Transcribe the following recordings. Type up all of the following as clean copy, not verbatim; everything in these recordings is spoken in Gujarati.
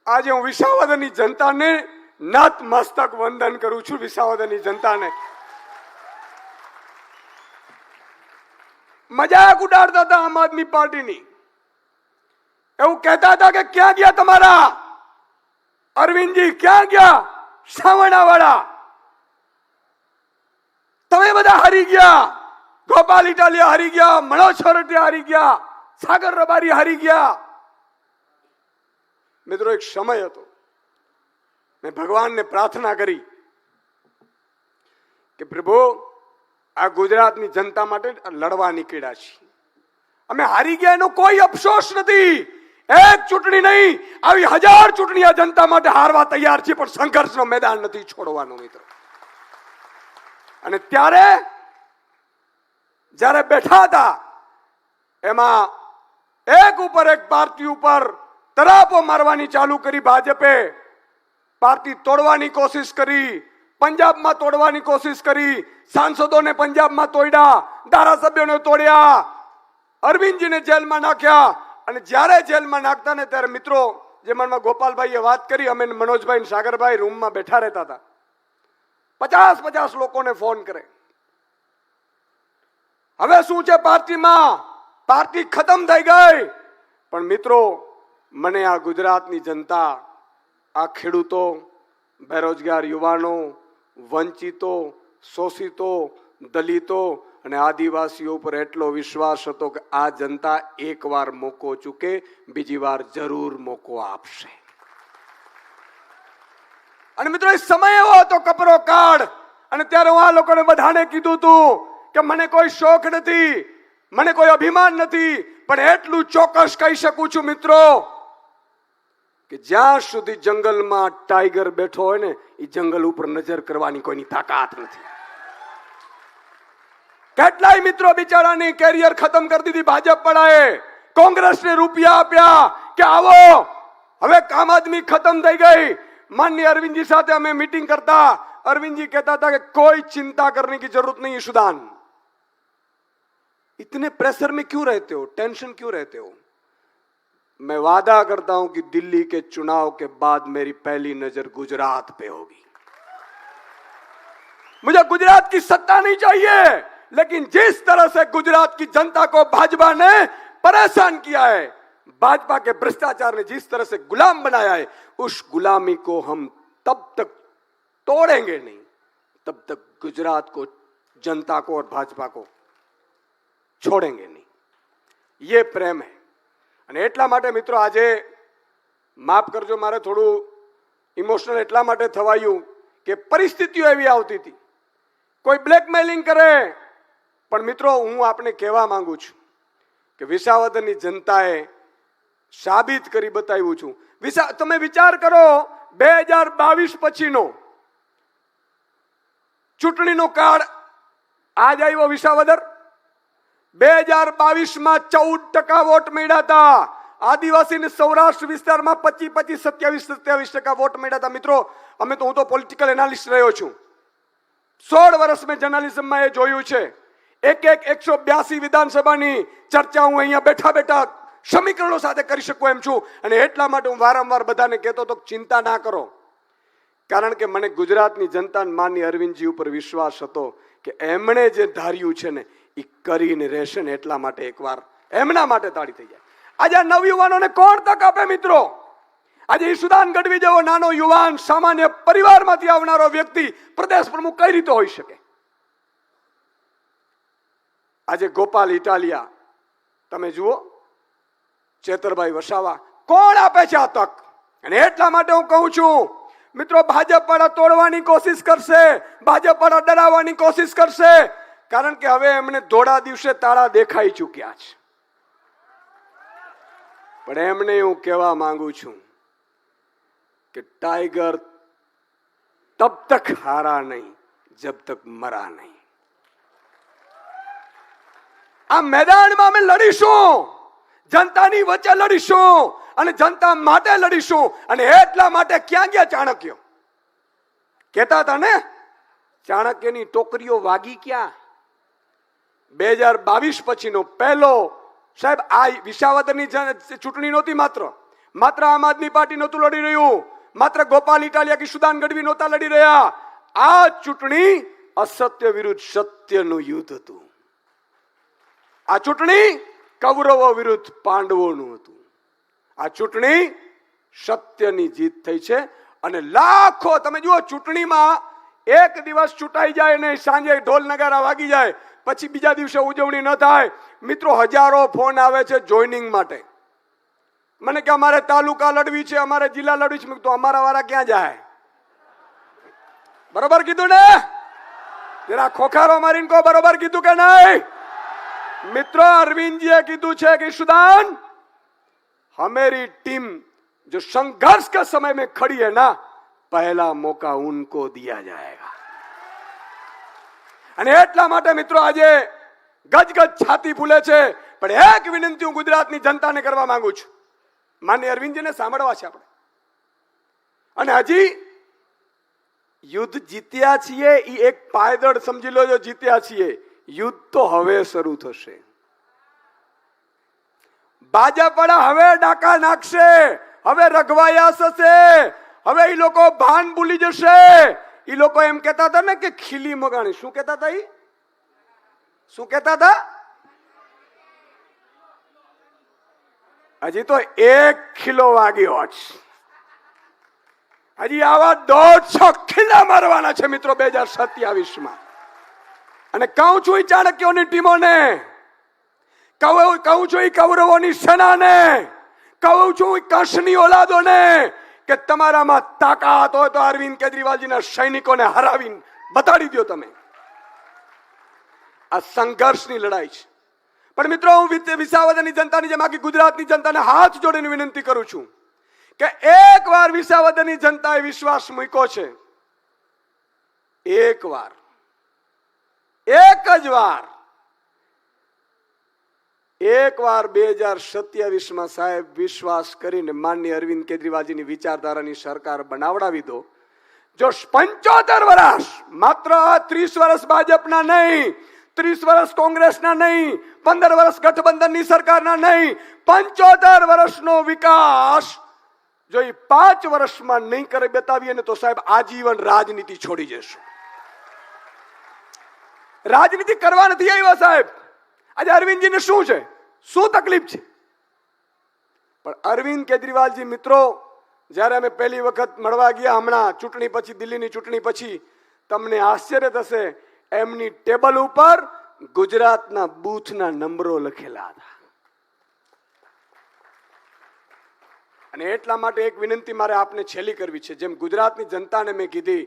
આજે હું વિસાવદરની જનતાને નતમસ્તક વંદન કરું છું. વિસાવદરની જનતાને મજાક ઉડાડતા હતા આમ આદમી પાર્ટીની. એવું કહેતા હતા કે ક્યાં ગયા તમારા અરવિંદજી, ક્યાં ગયા સાવરણાવાળા, તમે બધા હારી ગયા. ગોપાલ ઇટાલિયા હારી ગયા, મનોજ છોરટિયા હારી ગયા, સાગર રબારી હારી ગયા. મિત્રો, એક સમય હતો મેં ભગવાનને પ્રાર્થના કરી કે પ્રભુ, આ ગુજરાતની જનતા માટે લડવા નીકળ્યા છીએ. અમે હારી ગયા એનો કોઈ અફસોસ નથી. એક ચૂંટણી નહીં, આવી 1000 ચૂંટણી આ જનતા માટે હારવા તૈયાર છે, પણ સંઘર્ષનો મેદાન નથી છોડવાનો મિત્રો. અને જ્યારે બેઠા હતા એમાં એક ઉપર એક પાર્ટી ઉપર તરાપો મારવાની ચાલુ કરી. ભાજપે પાર્ટી તોડવાની કોશિશ કરી, પંજાબમાં તોડવાની કોશિશ કરી, સાંસદોને પંજાબમાં તોડ્યા, ધારાસભ્યોને તોડ્યા, અરવિંદજીને જેલમાં નાખ્યા. અને જ્યારે જેલમાં નાખતા ને ત્યારે મિત્રો, જે મનમાં ગોપાલભાઈએ વાત કરી, અમે મનોજભાઈ ને સાગરભાઈ રૂમમાં બેઠા રહેતા હતા. 50 લોકોને ફોન કરે. હવે શું છે પાર્ટીમાં? પાર્ટી ખતમ થઈ ગઈ. પણ મિત્રો, મને આ ગુજરાતની જનતા, આ ખેડૂતો, બેરોજગાર યુવાનો, વંચિતો, શોષિતો, દલિતો અને આદિવાસીઓ ઉપર એટલો વિશ્વાસ હતો કે આ જનતા એકવાર મોકો ચૂકે, બીજી વાર જરૂર મોકો આપશે. અને મિત્રો, એ સમય એવો હતો કપરો કાળ. અને ત્યારે હું આ લોકોને બધાને કીધું હતું કે મને કોઈ શોખ નથી, મને કોઈ અભિમાન નથી, પણ એટલું ચોક્કસ કહી શકું છું મિત્રો કે જ્યાં સુધી જંગલમાં ટાઈગર બેઠો હોય ને, એ જંગલ ઉપર નજર કરવાની કોઈની તાકાત નથી. કેટલાય મિત્રો બિચારાની કેરિયર ખતમ કરી દીધી ભાજપ વાળાએ. કોંગ્રેસને રૂપિયા આપ્યા કે આવો, હવે આમ આદમી ખતમ થઈ ગઈ. માનનીય અરવિંદજી સાથે અમે મીટિંગ કરતા, अरविंद जी कहता था कि कोई चिंता करने की जरूरत नहीं है सुदान, इतने प्रेशर में क्यों रहते हो, टेंशन क्यों रहते हो। मैं वादा करता हूं कि दिल्ली के चुनाव के बाद मेरी पहली नजर गुजरात पे होगी। मुझे गुजरात की सत्ता नहीं चाहिए, लेकिन जिस तरह से गुजरात की जनता को भाजपा ने परेशान किया है, भाजपा के भ्रष्टाचार ने जिस तरह से गुलाम बनाया है, उस गुलामी को हम तब तक तोड़ेंगे नहीं, तब तक गुजरात को, जनता को और भाजपा को छोड़ेंगे नहीं। ये प्रेम है। અને એટલા માટે મિત્રો આજે માફ કરજો, મારે થોડું ઇમોશનલ એટલા માટે થવાયું કે પરિસ્થિતિઓ એવી આવતી હતી, કોઈ બ્લેકમેલિંગ કરે, પણ મિત્રો હું આપને કહેવા માંગુ છું કે વિસાવદરની જનતાએ સાબિત કરી બતાવ્યું છું। તમે વિચાર કરો 2022 પછીનો ચૂંટણીનો કાળ આજ આવ્યો વિસાવદર। 2022 માં 14% વોટ મળ્યા હતા, આદિવાસી ને સૌરાષ્ટ્ર વિસ્તારમાં 25, 27% વોટ મળ્યા હતા। મિત્રો અમે તો, હું તો પોલિટિકલ એનાલિસ્ટ રહ્યો છું, 16 વર્ષ મેં જર્નાલિઝમમાં એ જોયું છે। 182 વિધાનસભાની ચર્ચા હું અહીંયા બેઠા બેઠા સમીકરણો સાથે કરી શકું એમ છું। અને એટલા માટે હું વારંવાર બધાને કહેતો હતો ચિંતા ના કરો, કારણ કે મને ગુજરાતની જનતા માનની અરવિંદજી ઉપર વિશ્વાસ હતો કે એમણે જે ધાર્યું છે ને એ કરીને રહેશે ને, એટલા માટે એકવાર એમના માટે તાળી થઈ જાય। આજે નવયુવાનોને કોણ તક આપે મિત્રો? આજે ઈશુદાન ગઢવી જેવો નાનો યુવાન, સામાન્ય પરિવારમાંથી આવનારો વ્યક્તિ પ્રદેશ પ્રમુખ કઈ રીતે હોઈ શકે? આજે ગોપાલ ઇટાલિયા, તમે જુઓ, ચેતરભાઈ વસાવા, કોણ આપે છે આ તક? અને એટલા માટે હું કહું છું મિત્રો, ભાજપ વાળા તોડવાની કોશિશ કરશે, ભાજપ વાળા ડરાવવાની કોશિશ કરશે, કારણ કે હવે એમને ધોળા દિવસે તાળા દેખાઈ ચૂક્યા છે। પણ એમને હું કહેવા માંગુ છું કે टाइगर तब तक हारा नहीं जब तक मरा नहीं। આ મેદાનમાં અમે લડીશું, જનતાની વચ્ચે લડીશું અને જનતા માટે લડીશું। અને એટલા માટે ક્યાં ગયા ચાણક્ય? કહેતા હતા ને, ચાણક્યની ટોકરીઓ વાગી ક્યાં? 2022 પછીનો પહેલો, સાહેબ આ વિસાવદરની ચૂંટણી નહોતી, માત્ર આમ આદમી પાર્ટી નહોતું લડી રહ્યું, માત્ર ગોપાલ ઇટાલિયા કે સુદાન ગઢવી નહોતા લડી રહ્યા. આ ચૂંટણી અસત્ય વિરુદ્ધ સત્યનું યુદ્ધ હતું. આ ચૂંટણી કૌરવો વિરુદ્ધ પાંડવોનું હતું. આ ચૂંટણી સત્યની જીત થઈ છે. અને લાખો, તમે જુઓ, ચૂંટણીમાં એક દિવસ ચૂંટાઈ જાય ને સાંજે ઢોલ નગારા વાગી જાય, પછી બીજા દિવસે ઉજવણી ન થાય. મિત્રો, હજારો ફોન આવે છે જોઈનિંગ માટે. મને કે અમારે તાલુકા લડવી છે, અમારે જિલ્લા લડવી છે. તો અમારા વાળા ક્યાં જાય? બરોબર કીધું ને? જરા ખોખારો મારીને કહો, બરોબર કીધું કે નહીં? મિત્રો, અરविंदजीએ કીધું છે કે सुदान, हमारी टीम जो संघर्ष के समय में खड़ी है ना, पहला मौका उनको दिया जाएगा. અને એટલા માટે મિત્રો આજે ગજગજ છાતી ફૂલે છે. પણ એક વિનંતી હું ગુજરાતની જનતાને કરવા માંગુ છું. માન્ય અરવિંદજીને સાંભળવા છે આપણે. અને હજી યુદ્ધ જીત્યા છીએ એ એક પાયદળ સમજી લો. જો જીત્યા છીએ, યુદ્ધ તો હવે શરૂ થશે. ભાજપ વાળા હવે ડાકા નાખશે, હવે રઘવાયાસ હશે, હવે એ લોકો ભાન ભૂલી જશે. એ લોકો એમ કહેતા હતા ને કે ખીલી મગાણી. શું કહેતા હતા? શું કહેતા હતા? હજી તો 1 કિલો વાગ્યો જ. હજી આવા 150 ખીલા મારવાના છે મિત્રો 2027માં. અને કહું છું ચાણક્યોની ટીમોને, કહું છું કૌરવોની સેનાને, કહું છું કંસની ઓલાદોને કે તમારામાં તાકાત હોય તો અરવિંદ કેજરીવાલજીના સૈનિકોને હરાવીને બતાડી દો. તમે આ સંઘર્ષની લડાઈ છે. પણ મિત્રો, હું વિસાવદરની જનતાની જેમ આખી ગુજરાતની જનતાને હાથ જોડીને વિનંતી કરું છું કે એકવાર વિસાવદરની જનતાએ વિશ્વાસ મૂક્યો છે. એકવાર, એક જ વાર, એકવાર 2027માં સાહેબ વિશ્વાસ કરીને માનનીય અરવિંદ કેજરીવાલજીની વિચારધારાની સરકાર બનાવડાવી દો. જો 75 વર્ષ, માત્ર 30 વર્ષ ભાજપના નહીં, 30 વર્ષ કોંગ્રેસના નહીં, 15 વર્ષ ગઠબંધનની સરકારના નહીં, 75 વર્ષનો વિકાસ જો એ 5 વર્ષમાં નહીં કરી બતાવીએ ને તો સાહેબ આજીવન રાજનીતિ છોડી જશું. રાજનીતિ કરવા નથી આવ્યા સાહેબ. આજે અરવિંદજીને શું છે, શું તકલીફ છે? પણ અરવિંદ કેજરીવાલજી મિત્રો, જ્યારે અમે પહેલી વખત મળવા ગયા હમણાં ચૂંટણી પછી, દિલ્હીની ચૂંટણી પછી, તમને આશ્ચર્ય થશે, એમની ટેબલ ઉપર ગુજરાતના બૂથના નંબરો લખેલા હતા. અને એટલા માટે એક વિનંતી મારે આપને છેલ્લી કરવી છે. જેમ ગુજરાતની જનતાને મેં કીધી,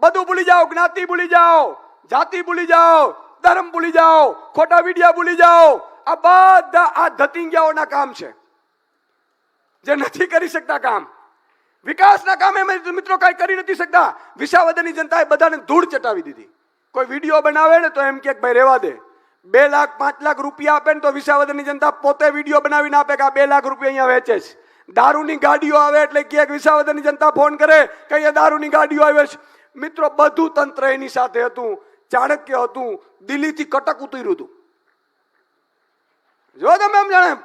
બધું ભૂલી જાઓ, જ્ઞાતિ ભૂલી જાઓ, જાતિ ભૂલી જાઓ, ધર્મ ભૂલી જાઓ, ખોટા વિડિયા ભૂલી જાઓ. આ બધા આ ધતિંગિયાઓના કામ છે, જે નથી કરી શકતા કામ. વિકાસના કામ એમ મિત્રો કઈ કરી નથી શકતા. વિસાવદરની જનતાએ બધાને ધૂળ ચટાવી દીધી. કોઈ વિડીયો બનાવે ને તો એમ કે ભાઈ રહેવા દે. 2 લાખ 5 લાખ રૂપિયા આપે ને તો વિસાવદરની જનતા પોતે વિડીયો બનાવીને આપે કે આ 2 લાખ રૂપિયા અહીંયા વેચે છે. દારૂની ગાડીઓ આવે એટલે કે વિસાવદરની જનતા ફોન કરે કે અહીંયા દારૂની ગાડીઓ આવે છે. મિત્રો, બધું તંત્ર એની સાથે હતું. ચાણક્ય હતું, દિલ્હીથી કટક ઉતર્યું હતું. જો તમે એમ જાણે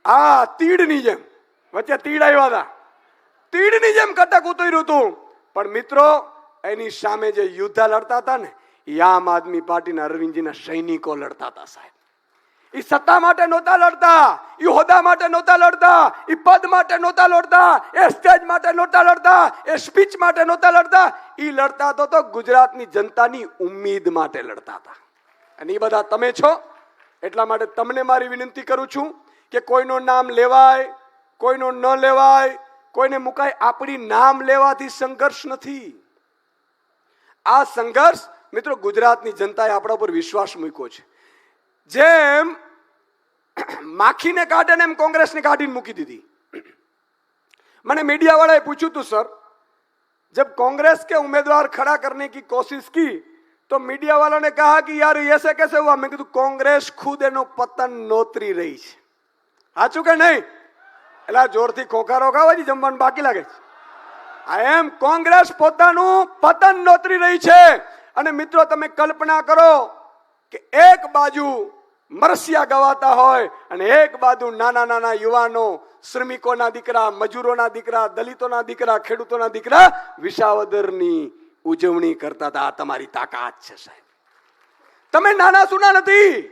આ તીડની જેમ વચ્ચે તીડ આવ્યા હતા, તીડની જેમ કટક ઉતર્યું હતું. પણ મિત્રો, એની સામે જે યુદ્ધ લડતા હતા ને, એ આમ આદમી પાર્ટીના અરવિંદજીના સૈનિકો લડતા હતા સાહેબ. એ સત્તા માટે નહોતા લડતા, એ હોદ્દા માટે નહોતા લડતા, એ પદ માટે નહોતા લડતા, એ સ્ટેજ માટે નહોતા લડતા, એ સ્પીચ માટે નહોતા લડતા. એ લડતા તો ગુજરાતની જનતાની ઉમ્મીદ માટે લડતા હતા. અને એ બધા તમે છો. એટલા માટે તમને મારી વિનંતી કરું છું કે કોઈનું નામ લેવાય, કોઈનું ન લેવાય, કોઈને મુકાય, આપણી નામ લેવાથી સંઘર્ષ નથી. આ સંઘર્ષ મિત્રો ગુજરાતની જનતાએ આપણા પર વિશ્વાસ મૂક્યો છે. જેમ માખીને કાઢે ને એમ કોંગ્રેસને કાઢીને મૂકી દીધી. મને मीडिया वाले पूछू तो सर, जब कांग्रेस के उम्मीदवार खड़ा करने की कोशिश की तो मीडिया वालों ने कहा कि यार ऐसे कैसे हुआ. मैं कहा कांग्रेस खुद एनो पतन नोतरी रही है. साचું કે નહીં? એટલે જોરથી ખોખારો ખાવાથી જમવાનું બાકી લાગે છે. એમ કોંગ્રેસ પોતાનું પતન નોતરી રહી છે. અને મિત્રો, તમે કલ્પના કરો કે એક બાજુ મરસિયા ગવાતા હોય અને એક બાજુ નાના નાના યુવાનો, શ્રમિકોના દીકરા, મજૂરોના દીકરા, દલિતોના દીકરા, ખેડૂતોના દીકરા વિસાવદરની ઉજવણી કરતા હતા. આ તમારી તાકાત છે સાહેબ. તમે નાના સુના નથી.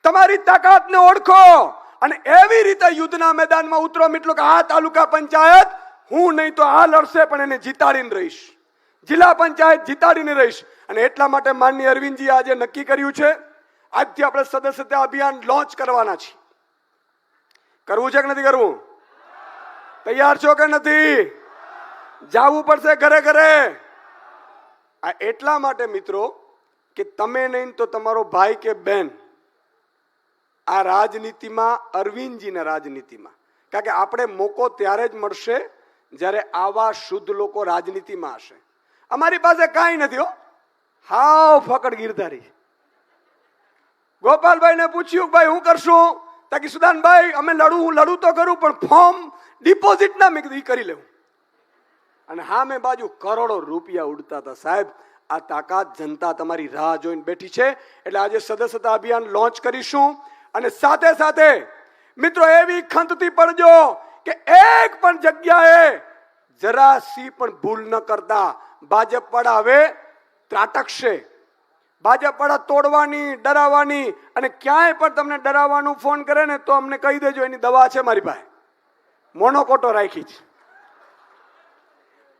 તમારી તાકાતને ઓળખો અને એવી રીતે યુદ્ધના મેદાનમાં ઉતરો. મિત્રો કે આ તાલુકા પંચાયત હું નહીં તો આ લડશે, પણ એને જીતાડીને રહીશ. જિલ્લા પંચાયત જીતાડીને રહીશ. અને એટલા માટે માનનીય અરવિંદજી આજે નક્કી કર્યું છે, આજથી આપણે સદસ્યતા અભિયાન લોન્ચ કરવાના છીએ. કરવું છે કે નથી કરવું? તૈયાર છો કે નથી? જાવું પડશે ઘરે ઘરે. આ એટલા માટે મિત્રો કે તમે નહીં તો તમારો ભાઈ કે બેન આ રાજનીતિમાં, અરવિંદજીના રાજનીતિમાં, કારણ કે આપણે મોકો ત્યારે જ મળશે જ્યારે આવા શુદ્ધ લોકો રાજનીતિમાં હશે. અમારી પાસે કાંઈ નથી હો, હાવ ફકડ ગીરધારી. ગોપાલભાઈ ને પૂછ્યું ભાઈ હું કરશું? તાકી સુદાનભાઈ અમે લડું તો કરું, પણ ફોર્મ ડિપોઝિટ ના મેં કરી લેવું. અને હા મેં બાજુ કરોડો રૂપિયા ઉડતા હતા સાહેબ. આ તાકાત જનતા તમારી રાહ જોઈને બેઠી છે. એટલે આજે સદસ્યતા અભિયાન લોન્ચ કરીશું. અને સાથે સાથે મિત્રો એવી ખંતથી પડજો કે એક પણ જગ્યાએ જરાસી પણ ભૂલ ન કરતા. ભાજપ વાળા હવે ત્રાટકશે. ભાજપ વાળા તોડવાની, ડરાવવાની, અને ક્યાંય પણ તમને ડરાવવાનું ફોન કરે ને તો અમને કહી દેજો, એની દવા છે મારી પાસે, મોનોકોટો રાખી છે.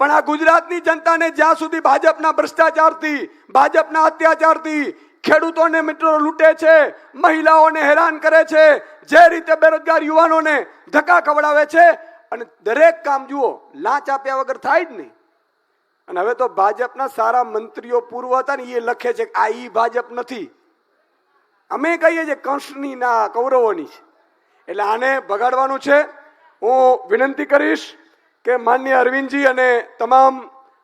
પણ આ ગુજરાતની જનતાને જ્યાં સુધી ભાજપના ભ્રષ્ટાચારથી, ભાજપના અત્યાચારથી ખેડૂતોને મિત્રો લૂંટે છે, મહિલાઓને હેરાન કરે છે, જે રીતે બેરોજગાર યુવાનોને ધક્કા ખવડાવે છે, અને દરેક કામ જુઓ લાંચ આપ્યા વગર થાય જ નહીં. અને હવે તો ભાજપના સારા મંત્રીઓ પૂર્વ હતા ને એ લખે છે કે આ ઈ ભાજપ નથી, અમે કહીએ છીએ કંસની ના કૌરવોની છે. એટલે આને ભગાડવાનું છે. હું વિનંતી કરીશ કે માનનીય અરવિંદજી અને તમામ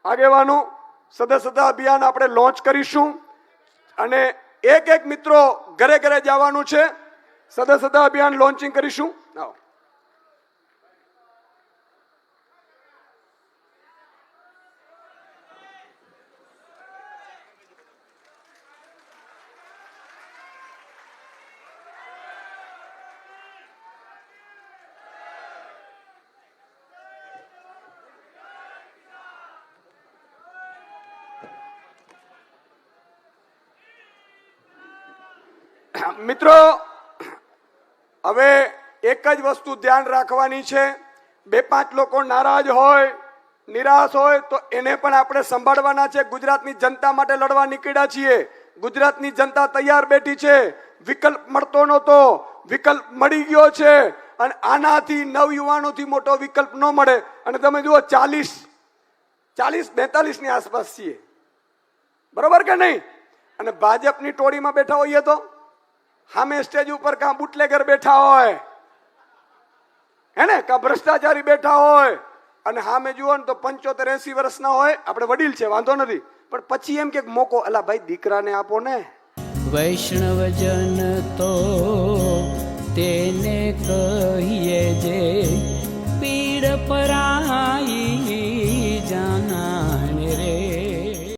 આગેવાનો સદસ્યતા અભિયાન આપણે લોન્ચ કરીશું. અને એક મિત્રો ઘરે ઘરે જવાનું છે. સદસ્યતા અભિયાન લોન્ચિંગ કરીશું. આવો. મિત્રો હવે એક જ વસ્તુ ધ્યાન રાખવાની છે. 2-5 લોકો નારાજ હોય, નિરાશ હોય તો એને પણ આપણે સંભાળવાના છે. ગુજરાતની જનતા માટે લડવા નીકળ્યા છીએ. ગુજરાતની જનતા તૈયાર બેઠી છે. વિકલ્પ મળતો નહોતો, વિકલ્પ મળી ગયો છે. અને આનાથી નવયુવાનોથી મોટો વિકલ્પ ન મળે. અને તમે જુઓ 40-42 ની આસપાસ છીએ, બરોબર કે નહીં? અને ભાજપની ટોળીમાં બેઠા હોઈએ તો સામે સ્ટેજ ઉપર કાં બુટલેગર બેઠા હોય, હે ને, કાં ભ્રષ્ટાચારી બેઠા હોય, અને સામે જુઓ ને તો 75-80 વર્ષના હોય. આપણે વડીલ છે, વાંધો નથી, પણ પછી એમ કે મોકો અલા ભાઈ દીકરાને આપો ને. વૈષ્ણવજન તો તેને